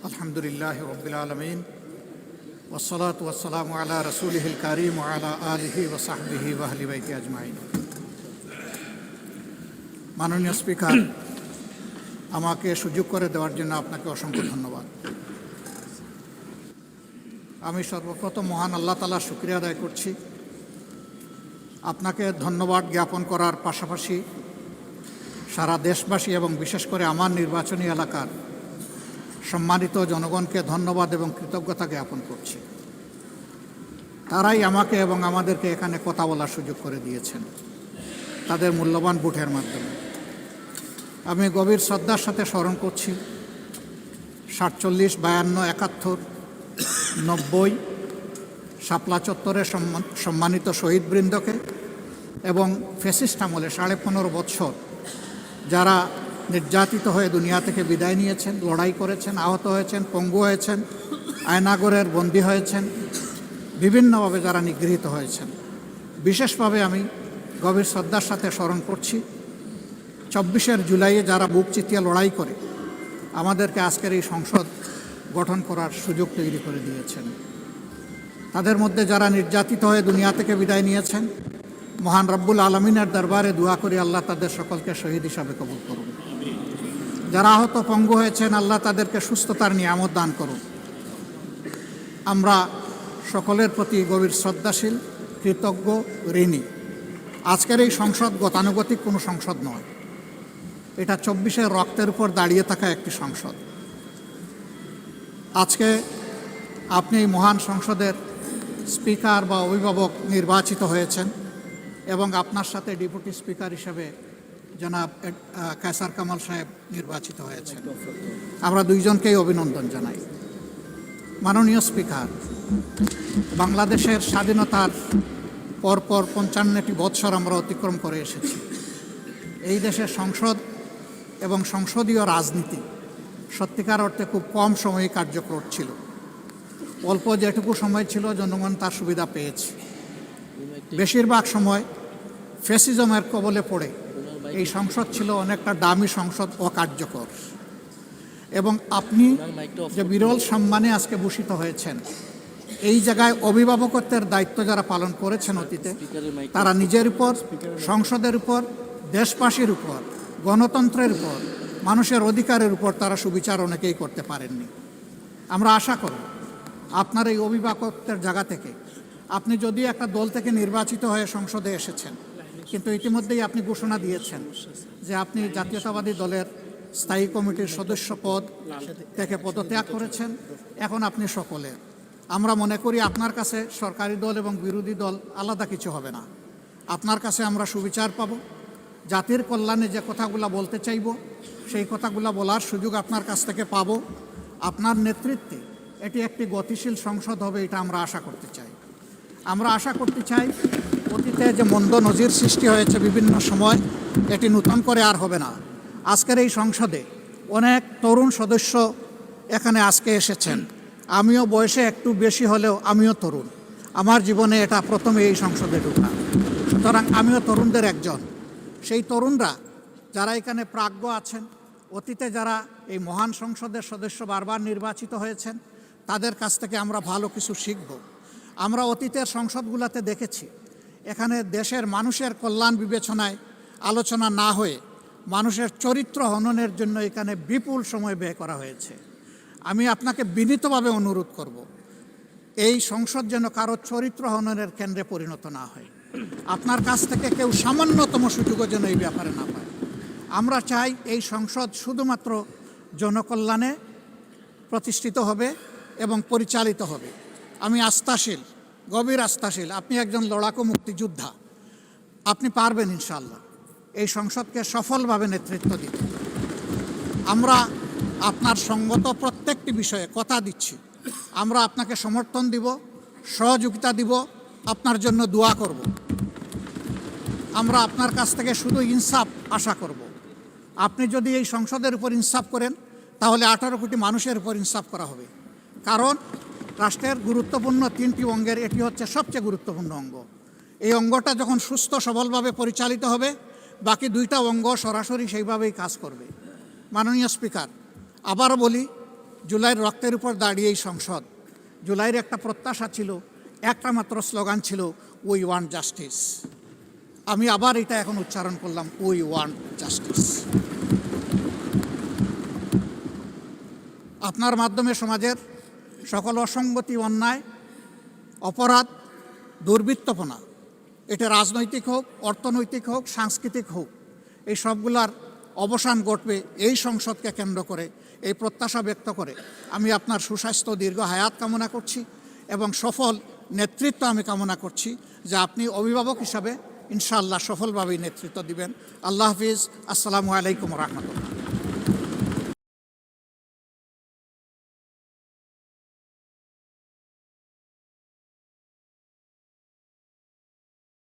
আলহামদুলিল্লাহ রাব্বিল আলামিন ওয়াসসালাতু ওয়াসসালামু আলা রাসূলিহিল কারীম ওয়া আলা আলিহি ওয়া সাহবিহি ওয়া আহলি বাইতি আজমাইন। মাননীয় স্পিকার, আমাকে সুযোগ করে দেওয়ার জন্য আপনাকে অসংখ্য ধন্যবাদ। আমি সর্বপ্রথম মহান আল্লাহ তাআলার শুকরিয়া আদায় করছি। আপনাকে ধন্যবাদ জ্ঞাপন করার পাশাপাশি সারা দেশবাসী এবং বিশেষ করে আমার নির্বাচনী এলাকার সম্মানিত জনগণকে ধন্যবাদ এবং কৃতজ্ঞতা জ্ঞাপন করছি। তারাই আমাকে এবং আমাদেরকে এখানে কথা বলার সুযোগ করে দিয়েছেন তাদের মূল্যবান ভোটের মাধ্যমে। আমি গভীর শ্রদ্ধার সাথে স্মরণ করছি 47, 52, 71, 90 শাপলা চত্বরের সম্মানিত শহীদবৃন্দকে এবং ফ্যাসিস্ট আমলে 15.5 বছর যারা নির্যাতিত হয়ে দুনিয়া থেকে বিদায় নিয়েছেন, লড়াই করেছেন, আহত হয়েছেন, পঙ্গু হয়েছেন, আয়নাগরের বন্দী হয়েছেন, বিভিন্নভাবে যারা নিগৃহীত হয়েছেন, বিশেষভাবে আমি গভীর শ্রদ্ধার সাথে স্মরণ করছি 24 জুলাইয়ে যারা বুক চিতিয়ে লড়াই করে আমাদেরকে আজকের এই সংসদ গঠন করার সুযোগ তৈরি করে দিয়েছেন। তাদের মধ্যে যারা নির্যাতিত হয়ে দুনিয়া থেকে বিদায় নিয়েছেন, মহান রব্বুল আলমিনের দরবারে দোয়া করি আল্লাহ তাদের সকলকে শহীদ হিসাবে কবুল করুন। যারা আহত পঙ্গু হয়েছেন, আল্লাহ তাদেরকে সুস্থতার নিয়ামত দান করুন। আমরা সকলের প্রতি গভীর শ্রদ্ধাশীল, কৃতজ্ঞ, ঋণী। আজকের এই সংসদ গতানুগতিক কোনো সংসদ নয়, এটা 24 রক্তের উপর দাঁড়িয়ে থাকা একটি সংসদ। আজকে আপনি এই মহান সংসদের স্পিকার বা অভিভাবক নির্বাচিত হয়েছেন এবং আপনার সাথে ডেপুটি স্পিকার হিসেবে জনাব কায়সার কামাল সাহেব নির্বাচিত হয়েছেন। আমরা দুইজনকেই অভিনন্দন জানাই। মাননীয় স্পিকার, বাংলাদেশের স্বাধীনতার পরপর 55টি বৎসর আমরা অতিক্রম করে এসেছি। এই দেশের সংসদ এবং সংসদীয় রাজনীতি সত্যিকার অর্থে খুব কম সময়ে কার্যকর ছিল। অল্প যেটুকু সময় ছিল জনগণ তার সুবিধা পেয়েছে। বেশিরভাগ সময় ফ্যাসিজমের কবলে পড়ে এই সংসদ ছিল অনেকটা দামি সংসদ, অকার্যকর। এবং আপনি যে বিরল সম্মানে আজকে ভূষিত হয়েছেন, এই জায়গায় অভিভাবকত্বের দায়িত্ব যারা পালন করেছেন অতীতে, তারা নিজের উপর, সংসদের উপর, দেশবাসীর উপর, গণতন্ত্রের উপর, মানুষের অধিকারের উপর তারা সুবিচার অনেকেই করতে পারেননি। আমরা আশা করব আপনার এই অভিভাবকত্বের জায়গা থেকে, আপনি যদি একটা দল থেকে নির্বাচিত হয়ে সংসদে এসেছেন, কিন্তু ইতিমধ্যেই আপনি ঘোষণা দিয়েছেন যে আপনি জাতীয়তাবাদী দলের স্থায়ী কমিটির সদস্য পদ থেকে পদত্যাগ করেছেন, এখন আপনি সকলের। আমরা মনে করি আপনার কাছে সরকারি দল এবং বিরোধী দল আলাদা কিছু হবে না। আপনার কাছে আমরা সুবিচার পাব, জাতির কল্যাণে যে কথাগুলো বলতে চাইব সেই কথাগুলো বলার সুযোগ আপনার কাছ থেকে পাব। আপনার নেতৃত্বে এটি একটি গতিশীল সংসদ হবে, এটা আমরা আশা করতে চাই। আমরা আশা করতে চাই অতীতে যে মন্দ নজির সৃষ্টি হয়েছে বিভিন্ন সময়, এটি নতুন করে আর হবে না। আজকের এই সংসদে অনেক তরুণ সদস্য এখানে আজকে এসেছেন। আমিও বয়সে একটু বেশি হলেও আমিও তরুণ। আমার জীবনে এটা প্রথমে এই সংসদে ঢোকা, সুতরাং আমিও তরুণদের একজন। সেই তরুণরা যারা এখানে প্রাজ্ঞ আছেন, অতীতে যারা এই মহান সংসদের সদস্য বারবার নির্বাচিত হয়েছেন, তাদের কাছ থেকে আমরা ভালো কিছু শিখব। আমরা অতীতের সংসদগুলোতে দেখেছি এখানে দেশের মানুষের কল্যাণ বিবেচনায় আলোচনা না হয়ে মানুষের চরিত্র হননের জন্য এখানে বিপুল সময় ব্যয় করা হয়েছে। আমি আপনাকে বিনীতভাবে অনুরোধ করব, এই সংসদ যেন কারো চরিত্র হননের কেন্দ্রে পরিণত না হয়। আপনার কাছ থেকে কেউ সামান্যতম সুযোগও যেন এই ব্যাপারে না পায়। আমরা চাই এই সংসদ শুধুমাত্র জনকল্যাণে প্রতিষ্ঠিত হবে এবং পরিচালিত হবে। আমি আস্থাশীল, গভীর আস্থাশীল, আপনি একজন লড়াকু মুক্তিযোদ্ধা, আপনি পারবেন ইনশাআল্লাহ এই সংসদকে সফলভাবে নেতৃত্ব দিতে। আমরা আপনার সঙ্গত প্রত্যেকটি বিষয়ে কথা দিচ্ছি, আমরা আপনাকে সমর্থন দিব, সহযোগিতা দিব, আপনার জন্য দোয়া করব। আমরা আপনার কাছ থেকে শুধু ইনসাফ আশা করব। আপনি যদি এই সংসদের উপর ইনসাফ করেন, তাহলে 18 কোটি মানুষের উপর ইনসাফ করা হবে। কারণ রাষ্ট্রের গুরুত্বপূর্ণ 3টি অঙ্গের এটি হচ্ছে সবচেয়ে গুরুত্বপূর্ণ অঙ্গ। এই অঙ্গটা যখন সুস্থ সবলভাবে পরিচালিত হবে, বাকি 2টা অঙ্গ সরাসরি সেইভাবেই কাজ করবে। মাননীয় স্পিকার, আবারও বলি, জুলাইয়ের রক্তের উপর দাঁড়িয়ে এই সংসদ। জুলাইয়ের একটা প্রত্যাশা ছিল, একটা মাত্র স্লোগান ছিল, উই ওয়ান্ট জাস্টিস। আমি আবার এটা এখন উচ্চারণ করলাম, উই ওয়ান্ট জাস্টিস। আপনার মাধ্যমে সমাজের সকল অসঙ্গতি, অন্যায়, অপরাধ, দুর্বৃত্তপনা, এটা রাজনৈতিক হোক, অর্থনৈতিক হোক, সাংস্কৃতিক হোক, এই সবগুলার অবসান ঘটবে এই সংসদকে কেন্দ্র করে। এই প্রত্যাশা ব্যক্ত করে আমি আপনার সুস্বাস্থ্য, দীর্ঘ হায়াত কামনা করছি এবং সফল নেতৃত্ব আমি কামনা করছি, যে আপনি অভিভাবক হিসাবে ইনশাআল্লাহ সফলভাবেই নেতৃত্ব দিবেন। আল্লাহ হাফিজ। আসসালামু আলাইকুম রহমতুল্লাহ।